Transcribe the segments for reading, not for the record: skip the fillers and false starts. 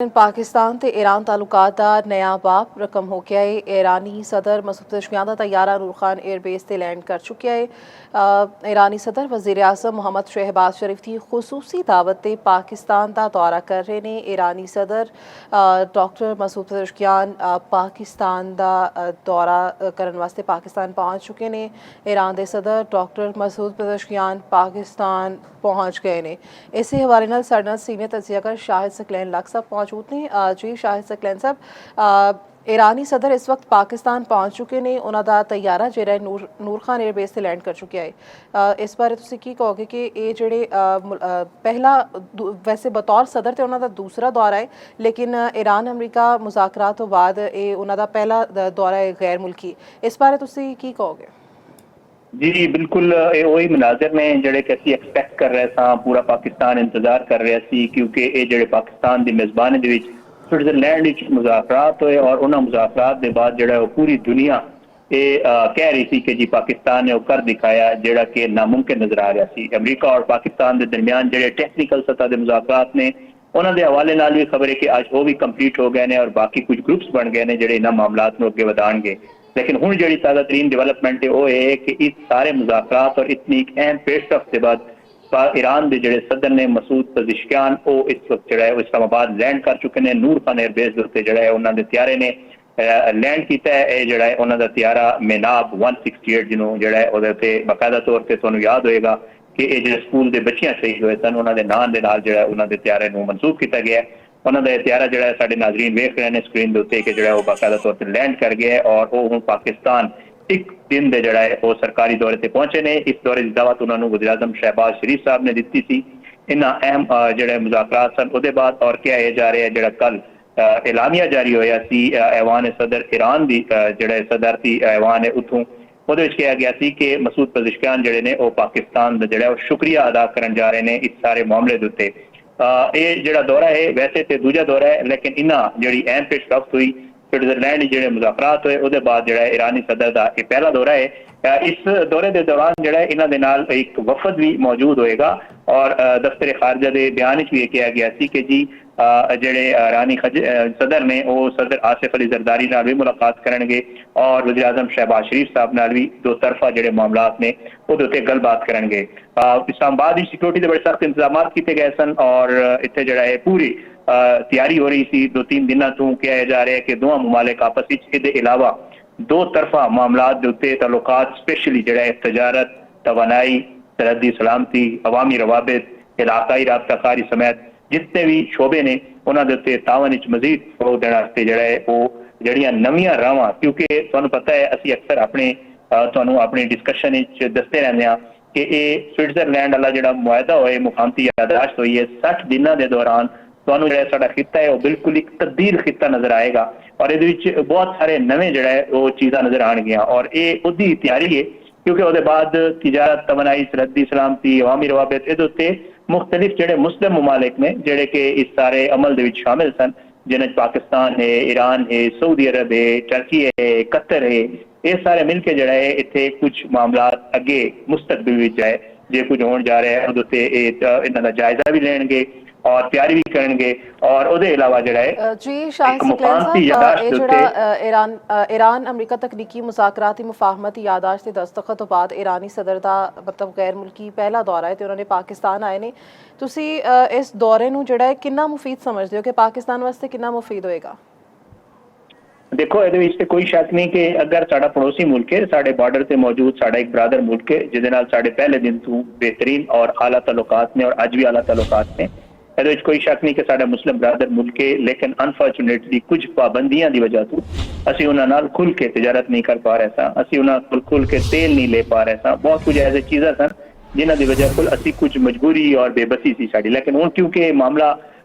पाकिस्तान ते ईरान ताल्लुकात दा नया बाब रकम हो गया है। ईरानी सदर मसूद पेज़ेश्कियान दा तैयारा नूर खान एयरबेस से लैंड कर चुका है। ईरानी सदर वज़ीर आज़म मोहम्मद शहबाज शरीफ की खुसूसी दावत ते पाकिस्तान का दौरा कर रहे हैं। ईरानी सदर डॉक्टर मसूद पेज़ेश्कियान पाकिस्तान का दौरा करने वास्ते पाकिस्तान पहुँच चुके हैं। ईरान के सदर डॉक्टर मसूद पेज़ेश्कियान पाकिस्तान पहुँच गए हैं। इस हवाले नाल साडे नाल सीनियर तजियाकार शाहिद सकलैन लख साहब मौजूद ने। जी शाहिद सकलैन साहब, ईरानी सदर इस वक्त पाकिस्तान पहुँच चुके हैं। उन्होंने तैयारा जो नूर खान एयरबेस से लैंड कर चुका है। इस बारे तुसीं की कहोगे कि ये जेह्ड़े पहला वैसे बतौर सदर तो उन्होंने दूसरा दौरा है, लेकिन ईरान अमरीका मुज़ाकरात तो बाद ये उन्होंने पहला दौरा है गैर मुल्की। इस बारे तुसीं की कहोगे? जी बिल्कुल वही मनाजर ने ਜਿਹੜੇ ਕਿ ਅਸੀਂ ਐਕਸਪੈਕਟ ਕਰ ਰਹੇ ਸਾਂ, ਪੂਰਾ ਪਾਕਿਸਤਾਨ ਇੰਤਜ਼ਾਰ ਕਰ ਰਿਹਾ ਸੀ ਕਿਉਂਕਿ ਇਹ ਜਿਹੜੇ ਪਾਕਿਸਤਾਨ ਦੀ ਮੇਜ਼ਬਾਨੀ ਦੇ ਵਿੱਚ ਸਵਿਟਜ਼ਰਲੈਂਡ ਵਿੱਚ ਮੁਜ਼ਾਕਰਾਤ ਹੋਏ ਔਰ ਉਹਨਾਂ ਮੁਜ਼ਾਕਰਾਤ ਦੇ ਬਾਅਦ ਜਿਹੜਾ ਉਹ ਪੂਰੀ ਦੁਨੀਆ ਇਹ ਕਹਿ ਰਹੀ ਸੀ ਕਿ ਜੀ ਪਾਕਿਸਤਾਨ ਨੇ ਉਹ ਕਰ ਦਿਖਾਇਆ ਜਿਹੜਾ ਕਿ ਨਾਮੁਮਕਿਨ ਨਜ਼ਰ ਆ ਰਿਹਾ ਸੀ। ਅਮਰੀਕਾ ਔਰ ਪਾਕਿਸਤਾਨ ਦੇ ਦਰਮਿਆਨ ਜਿਹੜੇ ਟੈਕਨੀਕਲ ਸਤਹ ਦੇ ਮੁਜ਼ਾਕਰਾਤ ਨੇ ਉਹਨਾਂ ਦੇ ਹਵਾਲੇ ਨਾਲ ਵੀ ਖਬਰ ਹੈ ਕਿ ਅੱਜ ਉਹ ਵੀ ਕੰਪਲੀਟ ਹੋ ਗਏ ਨੇ ਔਰ ਬਾਕੀ ਕੁਝ ਗਰੁੱਪਸ ਬਣ ਗਏ ਨੇ ਜਿਹੜੇ ਇਹਨਾਂ ਮਾਮਲਾਤ ਨੂੰ ਅੱਗੇ ਵਧਾਉਣਗੇ। लेकिन हुण जी ताज़ा तरीन डिवेलपमेंट है वो है कि इस सारे मुज़ाकरात और इतनी एक अहम पेशरफ के बाद ईरान के जोड़े सदर ने मसूद पेज़ेश्कियान वो इस वक्त जो है इस्लामाबाद लैंड कर चुके हैं। नूर खान एयरबेस के उत्ते जो है उन्होंने त्यारे ने लैंड किया है। जो है उन्होंने त्यारा मेनाब 168 जिन्हों जो है वो बाकायदा तौर पर तुहानूं याद होएगा कि ये जो स्कूल के बच्चियां शहीद हुए सन उन्होंने नाम के नाल जो है उन्होंने त्यारे नूं मनसूब किया गया है। उन्होंने त्यारा जो है साडे नाज़रीन वेख रहे हैं स्क्रीन के उत्ते कि जो है वो बाकायदा तौर पर लैंड कर गया है और वो हुण पाकिस्तान एक दिन के जोड़ा है वो सरकारी दौरे पर पहुंचे ने। इस दौरे की दावत उन्होंने वज़ीर आज़म शहबाज शरीफ साहब ने दी थी। इन्हां अहम जोड़े मुज़ाकरात सन उहदे बाद और क्या है जा रहा है जोड़ा कल एलामिया जारी होया सी ऐवान सदर ईरान की जोड़ा सदर थी ऐवान है उतों ਉਹਦੇ ਵਿੱਚ ਕਿਹਾ ਗਿਆ ਸੀ ਕਿ ਮਸੂਦ ਪੇਜ਼ੇਸ਼ਕਿयान ਜਿਹੜੇ ਨੇ ਉਹ ਪਾਕਿस्तान ਦਾ ਜਿਹੜਾ ਉਹ ਸ਼ੁਕਰੀਆ ਅਦਾ ਕਰਨ ਜਾ ਰਹੇ ਨੇ ਇਸ ਸਾਰੇ ਮਾਮਲੇ ਦੇ ਉੱਤੇ। ਇਹ ਜਿਹੜਾ ਦੌਰਾ ਹੈ ਵੈਸੇ ਤੇ ਦੂਜਾ ਦੌਰਾ ਹੈ, ਲੇਕਿਨ ਇਹਨਾਂ ਜਿਹੜੀ ਅਹਿਮ ਪੇਸ਼ਰਫਤ ਹੋਈ स्विट्जरलैंड ਜਿਹੜੇ ਮੁਜ਼ਾਕਰਾਤ ਹੋਏ ਉਹਦੇ ਬਾਅਦ ਜਿਹੜਾ ईरानी सदर ਦਾ ਇਹ ਪਹਿਲਾ ਦੌਰਾ ਹੈ। इस दौरे के दौरान ਜਿਹੜਾ ਇਹਨਾਂ ਦੇ ਨਾਲ एक वफद भी मौजूद होएगा और दफ्तर खारजा के बयान भी कहा गया ਸੀ कि जी ਜਿਹੜੇ ईरानी सदर ने वो सदर आसिफ अली जरदारी नाल भी मुलाकात करेंगे और वज़ीर आज़म शहबाज शरीफ साहब नाल भी दो तरफा ਜਿਹੜੇ मामलात ने ਉਹਦੇ ਉੱਤੇ ਗੱਲਬਾਤ करेंगे। इस्लामाबाद की सिक्योरिटी के बड़े सख्त इंतजाम किए गए सन और इतने ਜਿਹੜਾ है पूरी तैयारी हो रही थी। 2-3 दिनों तो कहा जा रहा है कि दोवां मुमालिक आपस में इलावा दो तरफा मामलात के उत्ते ताल्लुकात स्पेशली जो है तजारत, तवानाई, सरहदी सलामती, अवामी रवाबित, इलाकाई राबताकारी समेत जितने भी शोबे ने उन्होंने उत्ते तावन मजीद फरोग देने वास्ते जो है वो जड़ियां नवीं रावां क्योंकि तुहानूं पता है असीं अक्सर अपने तुहानूं अपनी डिस्कशन दसते रहंदे हां कि ये स्विट्जरलैंड वाला जो मुआहदा होए मुफाहमती यादाश्त हुई है 60 दिनों के दौरान ਤੁਹਾਨੂੰ ਜਿਹੜਾ ਸਾਡਾ ਖਿੱਤਾ ਹੈ ਉਹ ਬਿਲਕੁਲ ਇੱਕ ਤਬਦੀਲ ਖਿੱਤਾ ਨਜ਼ਰ ਆਏਗਾ ਔਰ ਇਹਦੇ ਵਿੱਚ ਬਹੁਤ ਸਾਰੇ ਨਵੇਂ ਜਿਹੜਾ ਹੈ ਉਹ ਚੀਜ਼ਾਂ ਨਜ਼ਰ ਆਣਗੀਆਂ ਔਰ ਇਹ ਉਹਦੀ ਤਿਆਰੀ ਹੈ ਕਿਉਂਕਿ ਉਹਦੇ ਬਾਅਦ ਤਿਜਾਰਤ, ਤਵਾਨਾਈ, ਸਰਹੱਦੀ ਸਲਾਮਤੀ, ਅਵਾਮੀ ਰਵਾਬਤ ਇਹਦੇ ਉੱਤੇ ਮੁxtਲਿਫ ਜਿਹੜੇ ਮੁਸਲਿਮ ਮੁਮਾਲਿਕ ਨੇ ਜਿਹੜੇ ਕਿ ਇਸ ਸਾਰੇ ਅਮਲ ਦੇ ਵਿੱਚ ਸ਼ਾਮਿਲ ਸਨ ਜਿਨ੍ਹਾਂ 'ਚ ਪਾਕਿਸਤਾਨ ਹੈ, ਈਰਾਨ ਹੈ, ਸਊਦੀ ਅਰਬ ਹੈ, ਟਰਕੀ ਹੈ, ਕਤਰ ਹੈ, ਇਹ ਸਾਰੇ ਮਿਲ ਕੇ ਜਿਹੜਾ ਹੈ ਇੱਥੇ ਕੁਝ ਮਾਮਲਾਤ ਅੱਗੇ ਮੁਸਤਕਬਲ ਵਿੱਚ ਹੈ ਜੇ ਕੁਝ ਹੋਣ ਜਾ ਰਿਹਾ ਹੈ ਉਹਦੇ ਉੱਤੇ ਇਹਨਾਂ ਦਾ ਜਾਇਜ਼ਾ ਵੀ ਲੈਣਗੇ और तैयारी भी करेंगे और ਉਹਦੇ ਇਲਾਵਾ ਜਿਹੜਾ ਹੈ जी शाहिद सकलैन साहब ਇਹ ਜਿਹੜਾ ईरान अमरीका तकनीकी मुज़ाकराती मुफाहमती यादाश्त के दस्तखत तो बाद ईरानी सदर का मतलब गैर मुल्की पहला दौरा है तो उन्होंने पाकिस्तान आए ने तुसी इस दौरे ਨੂੰ ਜਿਹੜਾ ਹੈ ਕਿੰਨਾ ਮੁਫੀਦ ਸਮਝਦੇ ਹੋ ਕਿ ਪਾਕਿस्तान ਵਾਸਤੇ ਕਿੰਨਾ ਮੁਫੀਦ ਹੋਏਗਾ? देखो ਇਹਦੇ ਵਿੱਚ कोई शक नहीं कि अगर साडा पड़ोसी मुल्क है साडे बॉर्डर से मौजूद साडा एक ब्रादर मुल्क है जिहदे नाल साडे पहले दिन तो बेहतरीन और आला ताल्लुकात ने और अज भी आला ताल्लुकात ने। ਇਹਦੇ ਵਿੱਚ कोई शक नहीं कि साडा मुस्लिम ब्रादर मुल्क है लेकिन अनफॉर्चुनेटली कुछ पाबंदियां की वजह तो असीं उन्हां नाल खुल के तिजारत नहीं कर पा रहे सां, असीं उन्हां कोल खुल के तेल नहीं ले पा रहे सां। बहुत कुछ ऐसे चीज़ां सन जिन्हां की वजह कोल असीं कुछ मजबूरी और बेबसी सी साडी लेकिन हुण क्योंकि मामला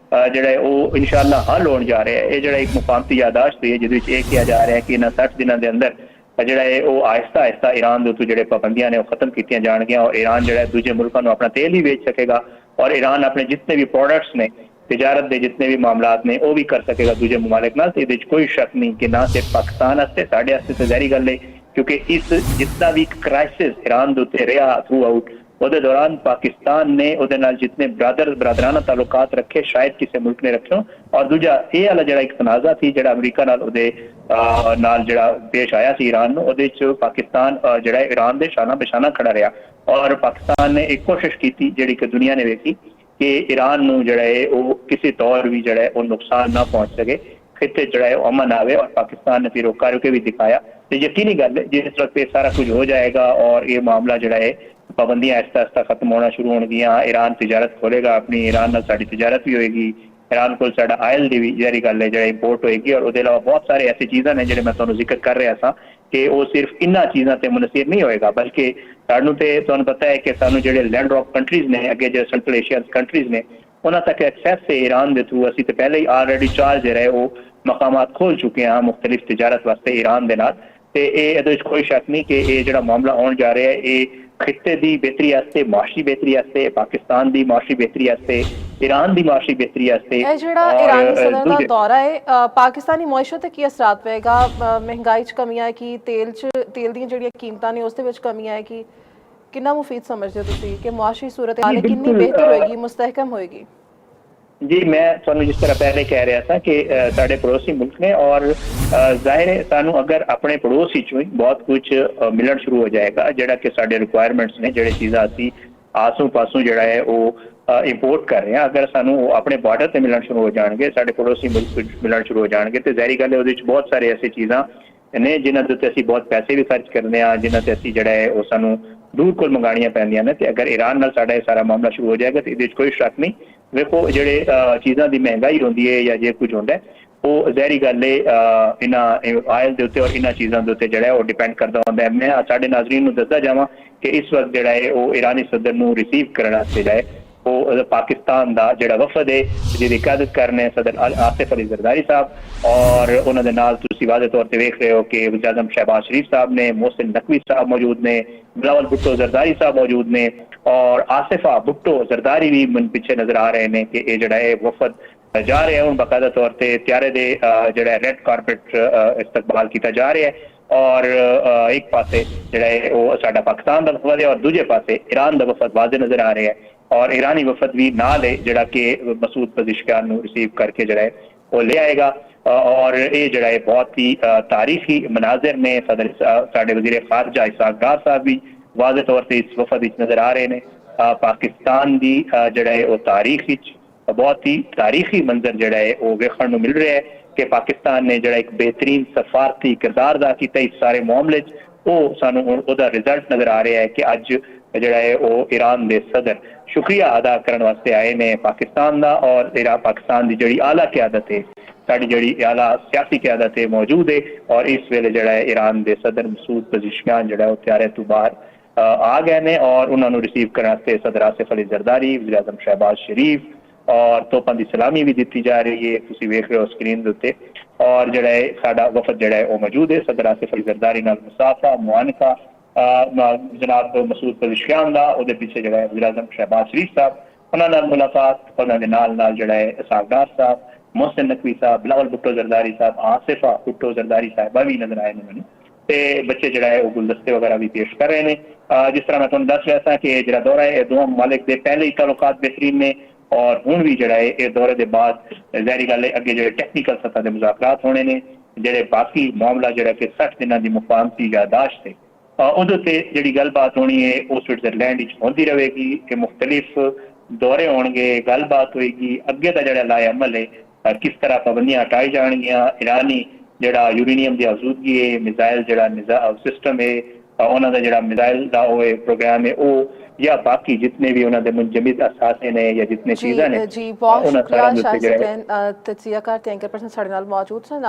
ਜਿਹੜਾ ਹੈ ਉਹ ਇਨਸ਼ਾਅੱਲਾ ਹੱਲ ਹੋਣ ਜਾ ਰਿਹਾ ਹੈ। ਇਹ ਜਿਹੜਾ ਇੱਕ ਮੁਫਾਹਮਤੀ ਯਾਦਾਸ਼ਤ ਹੋਈ ਹੈ ਜਿਹਦੇ ਵਿੱਚ ਇਹ ਕਿਹਾ ਜਾ ਰਿਹਾ ਹੈ ਕਿ ਇਹਨਾਂ 60 ਦਿਨਾਂ ਦੇ ਅੰਦਰ ਜਿਹੜਾ ਹੈ ਉਹ ਆਹਿਸਤਾ ਆਹਿਸਤਾ ईरान ਦੇ ਉੱਤੇ ਜਿਹੜੇ ਪਾਬੰਦੀਆਂ ਨੇ ਉਹ ਖਤਮ ਕੀਤੀਆਂ ਜਾਣਗੀਆਂ ਔਰ ईरान ਜਿਹੜਾ ਦੂਜੇ ਮੁਲਕਾਂ ਨੂੰ ਆਪਣਾ ਤੇਲ ਹੀ ਵੇਚ ਸਕੇਗਾ और ईरान अपने जितने भी प्रोडक्ट्स ने तिजारत के जितने भी मामलात ने वो भी कर सकेगा दूजे मुमालिक नाल। ये कोई शक नहीं कि ना सिर्फ पाकिस्तान वास्ते साढ़े वास्ते तो जहरी गल है क्योंकि इस जितना भी क्राइसिस ईरान के उत्ते रहा थ्रू आउट ਉਹਦੇ ਦੌਰਾਨ ਪਾਕਿਸਤਾਨ ਨੇ ਉਹਦੇ ਨਾਲ ਜਿਤਨੇ ਬਰਾਦਰਾਨਾ ਤਾਲੁਕਾਤ ਰੱਖੇ ਸ਼ਾਇਦ ਕਿਸੇ ਮੁਲਕ ਨੇ ਰੱਖੇ ਔਰ ਦੂਜਾ ਇਹ ਵਾਲਾ ਜਿਹੜਾ ਇੱਕ ਤਨਾਜ਼ਾ ਸੀ ਜਿਹੜਾ ਅਮਰੀਕਾ ਨਾਲ ਉਹਦੇ ਨਾਲ ਜਿਹੜਾ ਪੇਸ਼ ਆਇਆ ਸੀ ਈਰਾਨ ਨੂੰ, ਉਹਦੇ ਚ ਪਾਕਿਸਤਾਨ ਜਿਹੜਾ ਈਰਾਨ ਦੇ ਸ਼ਾਨਾ ਬਿਸ਼ਾਨਾ ਖੜਾ ਰਿਹਾ ਔਰ ਪਾਕਿਸਤਾਨ ਨੇ ਇੱਕ ਕੋਸ਼ਿਸ਼ ਕੀਤੀ ਜਿਹੜੀ ਕਿ ਦੁਨੀਆ ਨੇ ਵੇਖੀ ਕਿ ਈਰਾਨ ਨੂੰ ਜਿਹੜਾ ਹੈ ਉਹ ਕਿਸੇ ਤੌਰ ਵੀ ਜਿਹੜਾ ਹੈ ਉਹ ਨੁਕਸਾਨ ਨਾ ਪਹੁੰਚ ਸਕੇ, ਖਿੱਤੇ ਜਿਹੜਾ ਹੈ ਉਹ ਅਮਨ ਆਵੇ ਔਰ ਪਾਕਿस्तान ने फिर ਕਰਕੇ ਵੀ ਦਿਖਾਇਆ ਤੇ ਯਕੀਨੀ ਗੱਲ ਹੈ ਜਿਸ ਵਕਤ ਇਹ ਸਾਰਾ ਕੁਝ ਹੋ ਜਾਏਗਾ ਔਰ ਇਹ ਮਾਮਲਾ ਜਿਹੜਾ ਹੈ ਪਾਬੰਦੀਆਂ ਆਹਿਸਤਾ ਆਹਿਸਤਾ ਖਤਮ ਹੋਣਾ ਸ਼ੁਰੂ ਹੋਣਗੀਆਂ, ਈਰਾਨ ਤਜਾਰਤ ਖੋਲੇਗਾ ਆਪਣੀ, ਈਰਾਨ ਨਾਲ ਸਾਡੀ ਤਜਾਰਤ ਵੀ ਹੋਏਗੀ, ਈਰਾਨ ਕੋਲ ਸਾਡਾ ਆਇਲ ਦੀ ਵੀ ਜਿਹੜੀ ਗੱਲ ਹੈ ਜਿਹੜਾ ਇੰਪੋਰਟ ਹੋਏਗੀ ਔਰ ਉਹਦੇ ਇਲਾਵਾ ਬਹੁਤ ਸਾਰੇ ਐਸੀ ਚੀਜ਼ਾਂ ਨੇ ਜਿਹੜੇ ਮੈਂ ਤੁਹਾਨੂੰ ਜ਼ਿਕਰ ਕਰ ਰਿਹਾ ਸਾਂ ਕਿ ਉਹ ਸਿਰਫ ਇਨ੍ਹਾਂ ਚੀਜ਼ਾਂ ਤੇ ਮੁਨਹਸਰ ਨਹੀਂ ਹੋਏਗਾ ਬਲਕਿ ਸਾਨੂੰ ਤੇ ਤੁਹਾਨੂੰ ਪਤਾ ਹੈ ਕਿ ਸਾਨੂੰ ਜਿਹੜੇ ਲੈਂਡ ਰੌਕ ਕੰਟਰੀਜ਼ ਨੇ ਅੱਗੇ ਜਿਹੜੇ ਸੈਂਟਰਲ ਏਸ਼ੀਅਨ ਕੰਟਰੀਜ਼ ਨੇ ਉਹਨਾਂ ਤੱਕ ਐਕਸੈਸ ਹੈ ਈਰਾਨ ਦੇ ਥਰੂ ਅਸੀਂ ਤੇ ਪਹਿਲੇ ਹੀ ਆਲਰੇਡੀ ਚਾਰ ਜਿਹੜੇ ਉਹ ਮਕਾਮਾਤ ਖੋਲ ਚੁੱਕੇ ਹਾਂ ਮੁਖਤਲਿਫ ਤਜਾਰਤ ਵਾਸਤੇ ਈਰਾਨ ਦੇ ਨਾਲ ਤੇ ਇਹ ਇਹਦੇ ਵਿੱਚ ਕੋਈ ਸ਼ੱਕ ਨਹੀਂ ਕਿ ਇਹ ਜਿਹੜਾ ਮਾਮਲਾ ਆਉਣ ਜਾ ਰਿਹਾ ਹੈ ਇਹ ਖਿੱਤੇ ਦੀ ਬਿਹਤਰੀ ਵਾਸਤੇ, ਮਾਸ਼ੀ ਬਿਹਤਰੀ ਵਾਸਤੇ, ਪਾਕਿਸਤਾਨ ਦੀ ਮਾਸ਼ੀ ਬਿਹਤਰੀ ਵਾਸਤੇ, ਈਰਾਨ ਦੀ ਮਾਸ਼ੀ ਬਿਹਤਰੀ ਵਾਸਤੇ। ਇਹ ਜਿਹੜਾ ਈਰਾਨੀ ਸਦਰ ਦਾ ਦੌਰਾ ਹੈ ਪਾਕਿਸਤਾਨੀ ਮੁਆਸ਼ਰੇ ਤੇ ਕੀ ਅਸਰਾਤ ਪਏਗਾ? ਮਹਿੰਗਾਈ 'ਚ ਕਮੀ ਆਏਗੀ, ਤੇਲ ਦੀਆਂ ਜਿਹੜੀਆਂ ਕੀਮਤਾਂ ਨੇ ਉਸ ਦੇ ਵਿੱਚ ਕਮੀ ਆਏਗੀ, ਕਿੰਨਾ ਮੁਫੀਦ ਸਮਝਦੇ ਹੋ ਤੁਸੀਂ ਕਿ ਮੁਆਸ਼ਰੀ ਸੂਰਤ ਹਾਲ ਕਿੰਨੀ ਬਿਹਤਰ ਹੋਏਗੀ, ਮੁਸਤਹਕਮ ਹੋਏਗੀ? जी मैं ਤੁਹਾਨੂੰ ਜਿਸ ਤਰ੍ਹਾਂ ਪਹਿਲੇ ਕਹਿ ਰਿਹਾ था ਕਿ ਸਾਡੇ ਪੜੋਸੀ ਮੁਲਕ ਨੇ ਔਰ ਜ਼ਾਹਿਰ ਹੈ ਸਾਨੂੰ ਅਗਰ ਆਪਣੇ ਪੜੋਸ ਵਿੱਚੋਂ ਹੀ ਬਹੁਤ ਕੁਝ ਮਿਲਣ ਸ਼ੁਰੂ ਹੋ ਜਾਏਗਾ ਜਿਹੜਾ ਕਿ ਸਾਡੇ ਰਿਕੁਆਇਰਮੈਂਟਸ ਨੇ, ਜਿਹੜੇ ਚੀਜ਼ਾਂ ਅਸੀਂ ਆਸੋਂ ਪਾਸੋਂ ਜਿਹੜਾ ਹੈ ਉਹ ਇੰਪੋਰਟ ਕਰ ਰਹੇ ਹਾਂ, ਅਗਰ ਸਾਨੂੰ ਉਹ ਆਪਣੇ ਬਾਰਡਰ ਤੇ ਮਿਲਣ ਸ਼ੁਰੂ ਹੋ ਜਾਣਗੇ, ਸਾਡੇ ਪੜੋਸੀ ਮੁਲਕ ਵਿੱਚ ਮਿਲਣ ਸ਼ੁਰੂ ਹੋ ਜਾਣਗੇ ਤੇ ਜ਼ਾਹਿਰੀ ਗੱਲ ਹੈ ਉਹਦੇ ਵਿੱਚ ਬਹੁਤ ਸਾਰੇ ਐਸੀ ਚੀਜ਼ਾਂ ਨੇ ਜਿਨ੍ਹਾਂ ਦੇ ਉੱਤੇ ਅਸੀਂ ਬਹੁਤ ਪੈਸੇ ਵੀ ਖਰਚ ਕਰਦੇ ਹਾਂ, ਜਿਨ੍ਹਾਂ ਤੇ ਅਸੀਂ ਜਿਹੜਾ ਹੈ ਉਹ ਸਾਨੂੰ ਦੂਰ ਕੋਲ ਮੰਗਾਣੀਆਂ ਪੈਂਦੀਆਂ ਨੇ ਤੇ ਅਗਰ ਈਰਾਨ ਨਾਲ ਸਾਡਾ ਇਹ ਸਾਰਾ ਮਾਮਲਾ ਸ਼ੁਰੂ ਹੋ ਜਾਏਗਾ ਤੇ ਇਹਦੇ ਵਿੱਚ ਕੋਈ ਸ਼ੱਕ ਨਹੀਂ। ਵੇਖੋ ਜਿਹੜੇ ਚੀਜ਼ਾਂ ਦੀ ਮਹਿੰਗਾਈ ਹੁੰਦੀ ਹੈ ਜਾਂ ਜੇ ਕੁਝ ਹੁੰਦਾ ਉਹ ਜ਼ਾਹਿਰੀ ਗੱਲ ਹੈ ਇਹਨਾਂ ਆਇਲ ਦੇ ਉੱਤੇ ਔਰ ਇਹਨਾਂ ਚੀਜ਼ਾਂ ਦੇ ਉੱਤੇ ਜਿਹੜਾ ਉਹ ਡਿਪੈਂਡ ਕਰਦਾ ਹੁੰਦਾ ਹੈ। ਮੈਂ ਸਾਡੇ ਨਾਜ਼ਰੀਨ ਨੂੰ ਦੱਸਦਾ ਜਾਵਾਂ ਕਿ ਇਸ ਵਕਤ ਜਿਹੜਾ ਹੈ ਉਹ ਈਰਾਨੀ ਸਦਰ ਨੂੰ ਰਿਸੀਵ ਕਰਨ ਵਾਸਤੇ ਜਿਹੜਾ ਹੈ ਉਹ ਪਾਕਿਸਤਾਨ ਦਾ ਜਿਹੜਾ ਵਫਦ ਹੈ ਜਿਹਦੀ ਕਿਆਦਤ ਕਰ ਰਹੇ ਸਦਰ ਆਸਿਫ ਅਲੀ ਜ਼ਰਦਾਰੀ ਸਾਹਿਬ ਔਰ ਉਹਨਾਂ ਦੇ ਨਾਲ ਤੁਸੀਂ ਵਾਜ਼ਿਹ ਤੌਰ ਤੇ ਵੇਖ ਰਹੇ ਹੋ ਕਿ ਵਜ਼ੀਰ ਆਜ਼ਮ शहबाज शरीफ साहब ने, मोहसिन नकवी साहब मौजूद ने, बिलावल भुट्टो जरदारी साहब मौजूद ने और आसिफा भुट्टो जरदारी भी मन पीछे नजर आ रहे हैं कि ये जड़ा है वफद जा रहे हैं बाकायदा तौर पर त्यारे दे जड़ा रेड कारपेट इस्तकबाल किया जा रहा है और एक पासे जड़ा है वो साडा पाकिस्तान का वफद है और दूजे पासे ईरान का वफद वाजे नजर आ रहा है और ईरानी वफद भी नाल है जड़ा कि मसूद पज़िशकियान नूं रिसीव करके जड़ा है वो ले आएगा और ये जड़ा है बहुत ही तारीखी मनाजिर ने सदर साडे वज़ीर खारजा इसहाक डार साहब भी वाज़े तौर पर इस वफद विच नजर आ रहे हैं। पाकिस्तान की जड़ा है वो तारीख विच बहुत ही तारीखी मंजर जड़ा है वो वेखण नूं मिल रहा है कि पाकिस्तान ने जड़ा एक बेहतरीन सफारती किरदार अदा किया इस सारे मामले वो सानू उहदा रिजल्ट नजर आ रहा है कि अज जड़ा है वो ईरान दे सदर शुक्रिया अदा करने वास्ते आए ने पाकिस्तान दा और पाकिस्तान की जड़ी आला क़यादत है साड़ी जड़ी आला सियासी क़यादत है मौजूद है और इस वेले जड़ा है ईरान दे सदर मसूद पज़िशकियान जड़ा है त्यारे तो बाहर आ गए ने और उन्होंने रिसीव करने वास्ते सदर आसिफ अली जरदारी, वज़ीर आज़म शहबाज शरीफ और तोपां दी सलामी भी दी जा रही है, तुसीं वेख रहे हो स्क्रीन दे उत्ते और जड़ा है साडा वफद जड़ा है वो मौजूद है सदर आसिफ अली जरदारी नाल मुसाफा मुआनका जनाब मसूद पज़िशकियान दा ਉਹਦੇ ਪਿੱਛੇ ਜਿਹੜਾ ਹੈ ਵਜ਼ੀਰ ਆਜ਼ਮ शहबाज शरीफ साहब ਉਹਨਾਂ ਨਾਲ ਮੁਲਾਕਾਤ, ਉਹਨਾਂ ਦੇ ਨਾਲ ਜਿਹੜਾ ਹੈ इसहाक डार साहब, मोहसिन नकवी साहब, बिलावल भुट्टो जरदारी साहब, आसिफा भुट्टो जरदारी साहिबा भी नजर आए ने मैनू ते बच्चे जड़ा है वो गुलदस्ते वगैरह भी पेश कर रहे हैं। जिस तरह मैं तुहानू दस रहा था कि जड़ा दौरा है दोवां ममालिक दे पहले ही ताल्लुकात बेहतरीन ने और हुण भी जड़ा है ये दौरे के बाद ज़ाहिरी गल है अगे जो टैक्नीकल सतह के मुज़ाकरात होने ने जेडे बाकी मामला जड़ा कि 60 दिनों की मुफाहमती यादाश्त है उहदे ते जिहड़ी गलबात होनी है वो स्विट्जरलैंड विच होंदी रहेगी कि मुख्तलिफ दौरे होणगे, गलबात होएगी, अगे का जड़ा लाए अमल है किस तरह पाबंदियां हटाई जाएंगियां, ईरानी जड़ा यूरेनियम की आजूदगी है, मिसाइल जड़ा सिस्टम है उन्हों का जड़ा मिसाइल का प्रोग्राम है वो या बाकी जितने भी उन्होंने मुंजमद असासे ने या जितने चीज़ें ने जी बहुत शुक्रिया शाहिद तजिया करते हैं एंकर पर्सन साडे नाल मौजूद सन।